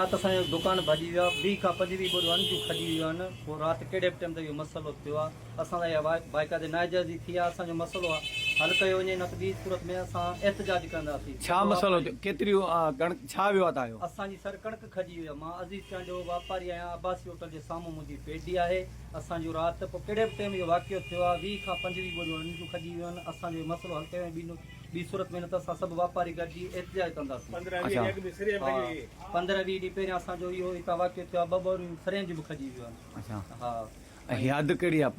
रात असांजो दुकान भॼी वियो आहे 20 खां 25 बोरियूं अनजूं खॼी वियूं आहिनि। पोइ राति कहिड़े बि टाइम ते इहो मसइलो थियो आहे। असां लाइ इहा बाक़ाइदे नाइजाइज़ी थी आहे। असांजो मसइलो आहे हल कयो वञे, न त ॿी सूरत में असां एहतजाज कंदासीं। छा मसइलो थियो? केतिरियूं कणिक छा वियो आहे तव्हांजो? असांजी सर कणिक खॼी वई आहे। मां अज़ीज़ चंद जो वापारी आहियां। अब्बासी होटल जे साम्हूं मुंहिंजी पेडी आहे। असांजो राति पोइ कहिड़े बि टाइम इहो वाक़ियो थियो आहे। 20 खां 25 बोरियूं अनजूं खॼी वियूं आहिनि। असांजो मसइलो हल कयो वञे, ॿी सूरत में न त असां सभु वापारी गॾिजी एहतजाज कंदासीं। 15-20 ॾींहं पहिरियां असांजो इहो हितां वाक़ियो थियो आहे। 2 बोरियूं सरें जूं बि खॼी वियूं आहिनि। अच्छा, हा, ऐं हीअ हद कहिड़ी आहे?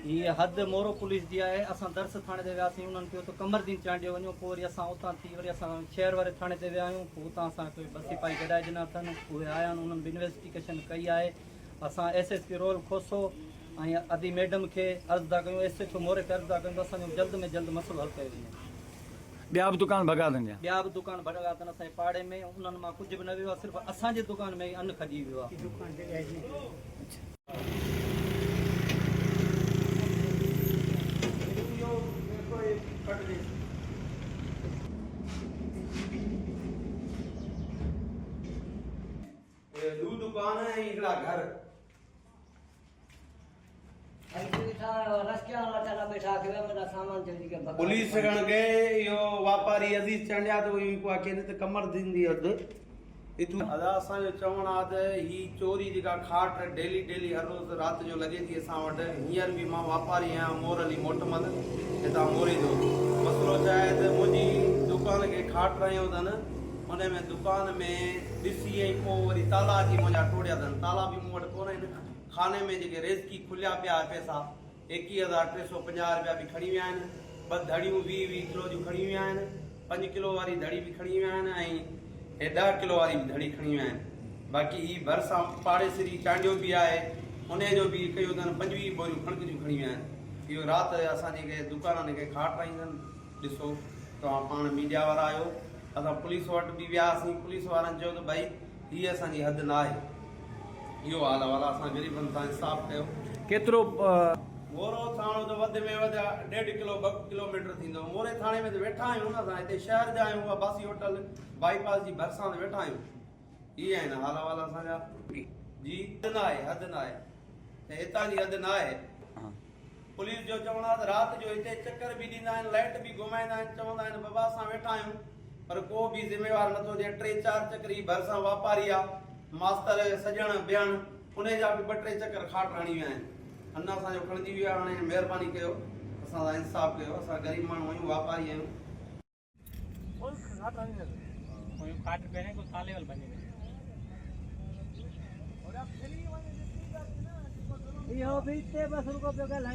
हीअ हद मोरो पुलिस जी आहे। असां दर्स थाणे ते वियासीं, उन्हनि चयो त कमरदीन चांडियो वञो। पोइ वरी असां उतां थी वरी असां शहर वारे थाणे ते विया आहियूं। पोइ उतां असांखे बस सिपाही गॾाए ॾिना अथनि। उहे आया आहिनि, उन्हनि बि इन्वेस्टिगेशन कई आहे। असां SSP रोल खोसो ऐं अदी मैडम खे अर्ज़ु था कयूं, SHO मोरे खे अर्ज़ु था कयूं त असांजो जल्द में जल्द मसइलो हल कयो वञे। ॿिया बि दुकान भॻा अथनि? ॿिया बि दुकान भॻा अथनि असांजे पाड़े में। उन्हनि मां कुझु बि न वियो आहे, सिर्फ़ु असांजे दुकान में ई अन्न खॼी वियो आहे। दू दुकान है हिकिड़ा घर। पुलिस गए यो व्यापारी अजीज चंडिया तो इनको अकेले तो कमर दिंदी अद इतु अदा असांजो चवण आहे त ही चोरी जेका खाट डेली हर रोज रात जो लगे थी असां वटि। हींअर बि मां वापारी आहियां मोर अली मोटमल हितां मोरे जो। मसइलो छा आहे त मुंहिंजी दुकान खे खाट रहियो अथनि। उन में दुकान में ॾिसी ऐं पोइ वरी ताला अची मुंहिंजा टोड़िया अथनि। ताला बि मूं वटि कोन आहिनि। खाने में जेके रेज़की खुलिया पिया पैसा 21,350 रुपया बि खणी विया आहिनि। 2 धड़ियूं 20 किलो जूं खणी विया आहिनि। 5 किलो वारी धड़ी बि खणी विया आहिनि ऐं 10 किलो वारी बि धड़ी खणी विया आहिनि। बाक़ी ही भरिसां पाड़ेसरी चांडियो बि आहे, उन जो बि कयो अथनि। 25 बोरियूं कणिक जूं खणी विया आहिनि। इहो राति असां जेके दुकाननि खे खाट राईंदनि। ॾिसो तव्हां पाण मीडिया वारा आहियो। असां पुलिस वटि बि वियासीं। पुलिस वारनि चयो त भई हीअ असांजी हद न आहे। इहो हाल वाला असां ग़रीबनि सां इंसाफ़ कयो। केतिरो मोरो थाणो त वधि में वधि 1.5 किलो 2 किलोमीटर थींदो। मोरे थाणे में त वेठा आहियूं न असां। हिते शहर जा आहियूं। अब्बासी होटल बाईपास जी भरिसां ते वेठा आहियूं। इहे आहिनि हाल वाला असांजा। जी हद न आहे, हद न आहे, हितां जी हद न आहे। पुलिस जो चवणु आहे त राति जो हिते चक्कर बि ॾींदा आहिनि, लाइट बि घुमाईंदा आहिनि। चवंदा आहिनि बाबा असां वेठा आहियूं, पर को बि ज़िम्मेवार नथो थिए। 3-4 चक्कर ही भरिसां वापारी आहे, मास्तर सॼण ॿियण, उन जा बि 2-3 चक्कर खाट हणी विया आहिनि। अञा असांजो खणिजी वियो आहे। हाणे महिरबानी कयो, असां सां इंसाफ़ कयो। असां ग़रीब माण्हू आहियूं, वापारी आहियूं। इहो बि 3 बस रुको पियो ॻाल्हाए।